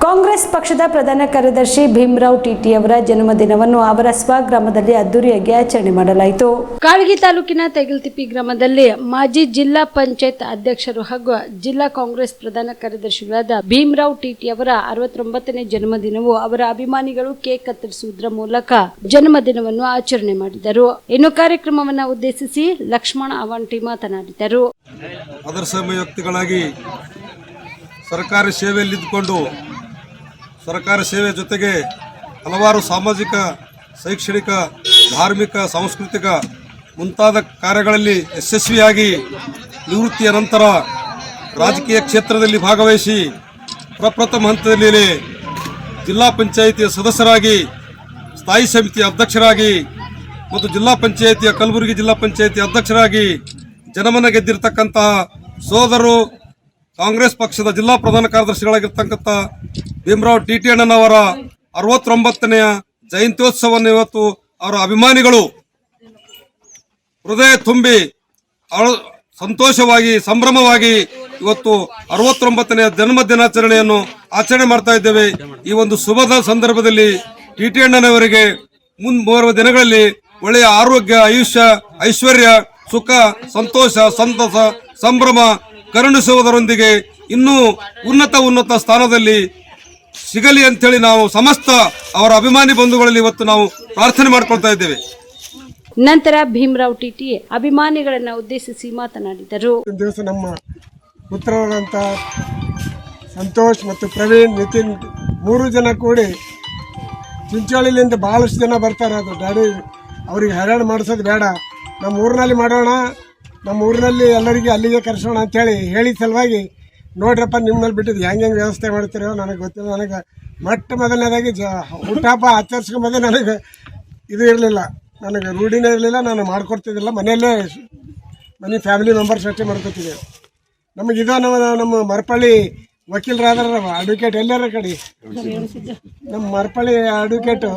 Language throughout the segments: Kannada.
ಕಾಂಗ್ರೆಸ್ ಪಕ್ಷದ ಪ್ರಧಾನ ಕಾರ್ಯದರ್ಶಿ ಭೀಮರಾವ್ ಟಿಟಿ ಅವರ ಜನ್ಮದಿನವನ್ನು ಅವರ ಸ್ವಗ್ರಾಮದಲ್ಲಿ ಅದ್ದೂರಿಯಾಗಿ ಆಚರಣೆ ಮಾಡಲಾಯಿತು. ಕಾಳಗಿ ತಾಲೂಕಿನ ತೆಗಲ್ತಿಪ್ಪಿ ಗ್ರಾಮದಲ್ಲಿ ಮಾಜಿ ಜಿಲ್ಲಾ ಪಂಚಾಯತ್ ಅಧ್ಯಕ್ಷರು ಹಾಗೂ ಜಿಲ್ಲಾ ಕಾಂಗ್ರೆಸ್ ಪ್ರಧಾನ ಕಾರ್ಯದರ್ಶಿಗಳಾದ ಭೀಮರಾವ್ ಟಿಟಿ ಅವರ 69ನೇ ಜನ್ಮದಿನವು ಅವರ ಅಭಿಮಾನಿಗಳು ಕೇಕ್ ಕತ್ತರಿಸುವುದರ ಮೂಲಕ ಜನ್ಮದಿನವನ್ನು ಆಚರಣೆ ಮಾಡಿದರು. ಇನ್ನು ಕಾರ್ಯಕ್ರಮವನ್ನು ಉದ್ದೇಶಿಸಿ ಲಕ್ಷ್ಮಣ ಅವಂಟಿ ಮಾತನಾಡಿದರು. ಆದರ್ಶ ವ್ಯಕ್ತಿಗಳಾಗಿ ಸರ್ಕಾರಿ ಸೇವೆಯಲ್ಲಿದ್ದುಕೊಂಡು ಸರ್ಕಾರ ಸೇವೆ ಜೊತೆಗೆ ಹಲವಾರು ಸಾಮಾಜಿಕ, ಶೈಕ್ಷಣಿಕ, ಧಾರ್ಮಿಕ, ಸಾಂಸ್ಕೃತಿಕ ಮುಂತಾದ ಕಾರ್ಯಗಳಲ್ಲಿ ಯಶಸ್ವಿಯಾಗಿ ನಿವೃತ್ತಿಯ ನಂತರ ರಾಜಕೀಯ ಕ್ಷೇತ್ರದಲ್ಲಿ ಭಾಗವಹಿಸಿ ಪ್ರಪ್ರಥಮ ಹಂತದಲ್ಲಿ ಜಿಲ್ಲಾ ಪಂಚಾಯಿತಿಯ ಸದಸ್ಯರಾಗಿ, ಸ್ಥಾಯಿ ಸಮಿತಿಯ ಅಧ್ಯಕ್ಷರಾಗಿ ಮತ್ತು ಜಿಲ್ಲಾ ಪಂಚಾಯಿತಿಯ ಕಲಬುರಗಿ ಜಿಲ್ಲಾ ಪಂಚಾಯಿತಿಯ ಅಧ್ಯಕ್ಷರಾಗಿ ಜನಮನ ಗೆದ್ದಿರತಕ್ಕಂತಹ ಸೋದರರು ಕಾಂಗ್ರೆಸ್ ಪಕ್ಷದ ಜಿಲ್ಲಾ ಪ್ರಧಾನ ಕಾರ್ಯದರ್ಶಿಗಳಾಗಿರ್ತಕ್ಕಂಥ ಭೀಮರಾವ್ ಟಿಟಿ ಅಣ್ಣನವರ 69ನೇ ಜಯಂತ್ಯೋತ್ಸವವನ್ನು ಇವತ್ತು ಅವರ ಅಭಿಮಾನಿಗಳು ಹೃದಯ ತುಂಬಿ ಸಂತೋಷವಾಗಿ, ಸಂಭ್ರಮವಾಗಿ ಇವತ್ತು 69ನೇ ಜನ್ಮ ದಿನಾಚರಣೆಯನ್ನು ಆಚರಣೆ ಮಾಡ್ತಾ ಇದ್ದೇವೆ. ಈ ಒಂದು ಶುಭದ ಸಂದರ್ಭದಲ್ಲಿ ಟಿಟಿ ಅಣ್ಣನವರಿಗೆ ಮುಂಬರುವ ದಿನಗಳಲ್ಲಿ ಒಳ್ಳೆಯ ಆರೋಗ್ಯ, ಆಯುಷ್ಯ, ಐಶ್ವರ್ಯ, ಸುಖ, ಸಂತೋಷ, ಸಂತಸ, ಸಂಭ್ರಮ ಕರುಣಿಸುವುದರೊಂದಿಗೆ ಇನ್ನೂ ಉನ್ನತ ಸ್ಥಾನದಲ್ಲಿ ಸಿಗಲಿ ಅಂತೇಳಿ ನಾವು ಸಮಸ್ತ ಅವರ ಅಭಿಮಾನಿ ಬಂಧುಗಳಲ್ಲಿ ಇವತ್ತು ನಾವು ಪ್ರಾರ್ಥನೆ ಮಾಡ್ಕೊಳ್ತಾ ಇದ್ದೇವೆ. ನಂತರ ಭೀಮರಾವ್ ಟಿಟಿ ಅಭಿಮಾನಿಗಳನ್ನ ಉದ್ದೇಶಿಸಿ ಮಾತನಾಡಿದರು. ದಿವಸ ನಮ್ಮ ಪುತ್ರರಾದಂಥ ಸಂತೋಷ್ ಮತ್ತು ಪ್ರವೀಣ್, ನಿತಿನ್ 3 ಜನ ಕೂಡಿ ಚಿಂಚೋಳಿಲಿಂದ ಬಹಳಷ್ಟು ಜನ ಬರ್ತಾರೆ. ಅದು ಡ್ಯಾಡಿ ಅವ್ರಿಗೆ ಹೈರಾಣ ಮಾಡಿಸೋದು ಬೇಡ, ನಮ್ಮ ಊರಿನಲ್ಲಿ ಮಾಡೋಣ, ನಮ್ಮ ಊರಿನಲ್ಲಿ ಎಲ್ಲರಿಗೆ ಅಲ್ಲಿಗೆ ಕರೆಸೋಣ ಹೇಳಿ ಸಲುವಾಗಿ ನೋಡ್ರಪ್ಪ ನಿಮ್ಮಲ್ಲಿ ಬಿಟ್ಟಿದ್ದು ಹೆಂಗೆ ವ್ಯವಸ್ಥೆ ಮಾಡ್ತೀರೋ ನನಗೆ ಗೊತ್ತಿಲ್ಲ. ನನಗೆ ಮೊದಲನೇದಾಗಿ ಹುಟ್ಟಹಬ್ಬ ಆಚರಿಸ್ಕೊಂಬಂದೆ ನನಗೆ ಇದು ಇರಲಿಲ್ಲ, ನನಗೆ ರೂಢಿನೇ ಇರಲಿಲ್ಲ, ನಾನು ಮಾಡ್ಕೊಡ್ತಿದ್ದಿಲ್ಲ. ಮನೆಯಲ್ಲೇ ಫ್ಯಾಮಿಲಿ ಮೆಂಬರ್ಸ್ ಅಷ್ಟೇ ಮಾಡ್ಕೊತಿದ್ದೇವೆ. ನಮಗೆ ಇದು ನಮ್ಮ ಮರಪಳ್ಳಿ ವಕೀಲರಾದ್ರ ಅಡ್ವೊಕೇಟ್ ಎಲ್ಲರ ಕಡೆ ನಮ್ಮ ಮರಪಳ್ಳಿ ಅಡ್ವೊಕೇಟು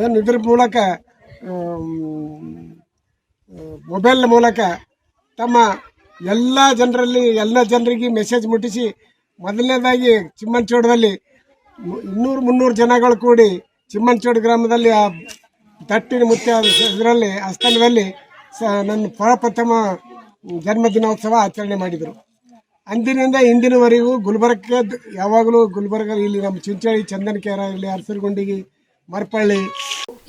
ಏನು ಇದ್ರ ಮೂಲಕ ಮೊಬೈಲ್ ಮೂಲಕ ತಮ್ಮ ಎಲ್ಲ ಜನರಿಗೆ ಮೆಸೇಜ್ ಮುಟ್ಟಿಸಿ ಮೊದಲನೇದಾಗಿ ಚಿಮ್ಮನಚೋಡದಲ್ಲಿ 200-300 ಜನಗಳು ಕೂಡಿ ಚಿಮ್ಮನಚೋಡ ಗ್ರಾಮದಲ್ಲಿ ಆ ತಟ್ಟಿನ ಮುತ್ಯ ಇದರಲ್ಲಿ ಆಸ್ಥಾನದಲ್ಲಿ ನನ್ನ ಪ್ರಪ್ರಥಮ ಜನ್ಮದಿನೋತ್ಸವ ಆಚರಣೆ ಮಾಡಿದರು. ಅಂದಿನಿಂದ ಇಂದಿನವರೆಗೂ ಗುಲ್ಬರ್ಗಕ್ಕೆ ಯಾವಾಗಲೂ ಗುಲ್ಬರ್ಗ ಇಲ್ಲಿ ನಮ್ಮ ಚಿಂಚೋಳಿ, ಚಂದನಕೇರ, ಇಲ್ಲಿ ಅರಸರಗುಂಡಿಗೆ, ಮರಪಳ್ಳಿ.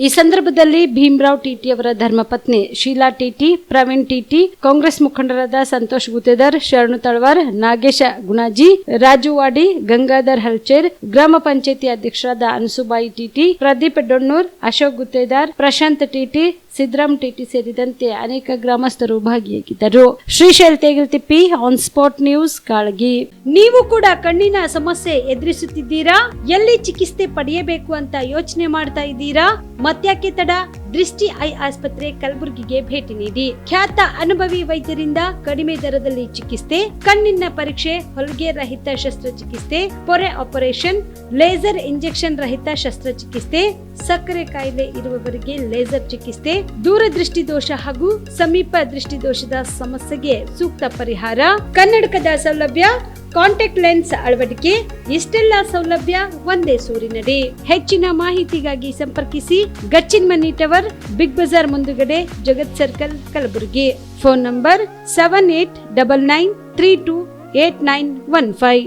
ಈ ಸಂದರ್ಭದಲ್ಲಿ ಭೀಮರಾವ್ ಟಿಟಿ ಅವರ ಧರ್ಮಪತ್ನಿ ಶೀಲಾ ಟಿಟಿ, ಪ್ರವೀಣ್ ಟಿಟಿ, ಕಾಂಗ್ರೆಸ್ ಮುಖಂಡರಾದ ಸಂತೋಷ್ ಗುತ್ತೇದಾರ್, ಶರಣು ತಳವಾರ್, ನಾಗೇಶ ಗುಣಾಜಿ, ರಾಜು ವಾಡಿ, ಗಂಗಾಧರ್ ಹಲ್ಚೇರ್, ಗ್ರಾಮ ಪಂಚಾಯತಿ ಅಧ್ಯಕ್ಷರಾದ ಅನ್ಸುಬಾಯಿ ಟಿಟಿ, ಪ್ರದೀಪ್ ಡೊಣ್ಣೂರ್, ಅಶೋಕ್ ಗುತ್ತೇದಾರ್, ಪ್ರಶಾಂತ್ ಟಿಟಿ, ಸಿದ್ದರಾಮ್ ಟಿಟಿ ಸೇರಿದಂತೆ ಅನೇಕ ಗ್ರಾಮಸ್ಥರು ಭಾಗಿಯಾಗಿದ್ದರು. Shrishail Tegaltippi, on spot news, Kalagi. ನೀವು ಕೂಡ ಕಣ್ಣಿನ ಸಮಸ್ಯೆ ಎದುರಿಸುತ್ತಿದ್ದೀರಾ? ಎಲ್ಲಿ ಚಿಕಿತ್ಸೆ ಪಡೆಯಬೇಕು ಅಂತ ಯೋಚನೆ ಮಾಡ್ತಾ ಇದ್ದೀರಾ? ಮತ್ಯಾಕೆ ತಡ? ದೃಷ್ಟಿ ಐ ಆಸ್ಪತ್ರೆ ಕಲಬುರಗಿಗೆ ಭೇಟಿ ನೀಡಿ. ಖ್ಯಾತ ಅನುಭವಿ ವೈದ್ಯರಿಂದ ಕಡಿಮೆ ದರದಲ್ಲಿ ಚಿಕಿತ್ಸೆ, ಕಣ್ಣಿನ ಪರೀಕ್ಷೆ, ಹೊಲಿಗೆ ರಹಿತ ಶಸ್ತ್ರಚಿಕಿತ್ಸೆ, ಪೊರೆ ಆಪರೇಷನ್, ಲೇಸರ್ ಇಂಜೆಕ್ಷನ್ ರಹಿತ ಶಸ್ತ್ರಚಿಕಿತ್ಸೆ, ಸಕ್ಕರೆ ಕಾಯಿಲೆ ಇರುವವರಿಗೆ ಲೇಸರ್ ಚಿಕಿತ್ಸೆ, ದೂರದೃಷ್ಟಿ ದೋಷ ಹಾಗೂ ಸಮೀಪ ದೃಷ್ಟಿ ದೋಷದ ಸಮಸ್ಯೆಗೆ ಸೂಕ್ತ ಪರಿಹಾರ, ಕನ್ನಡಕದ ಸೌಲಭ್ಯ, ಕಾಂಟ್ಯಾಕ್ಟ್ ಲೆನ್ಸ್ ಅಳವಡಿಕೆ, ಇಷ್ಟೆಲ್ಲ ಸೌಲಭ್ಯ ಒಂದೇ ಸೂರಿನಡಿ. ಹೆಚ್ಚಿನ ಮಾಹಿತಿಗಾಗಿ ಸಂಪರ್ಕಿಸಿ Gachchin Mani tower, Big Bazaar ಮುಂದುಗಡೆ, Jagat circle, Kalaburagi. Phone number 7899328915.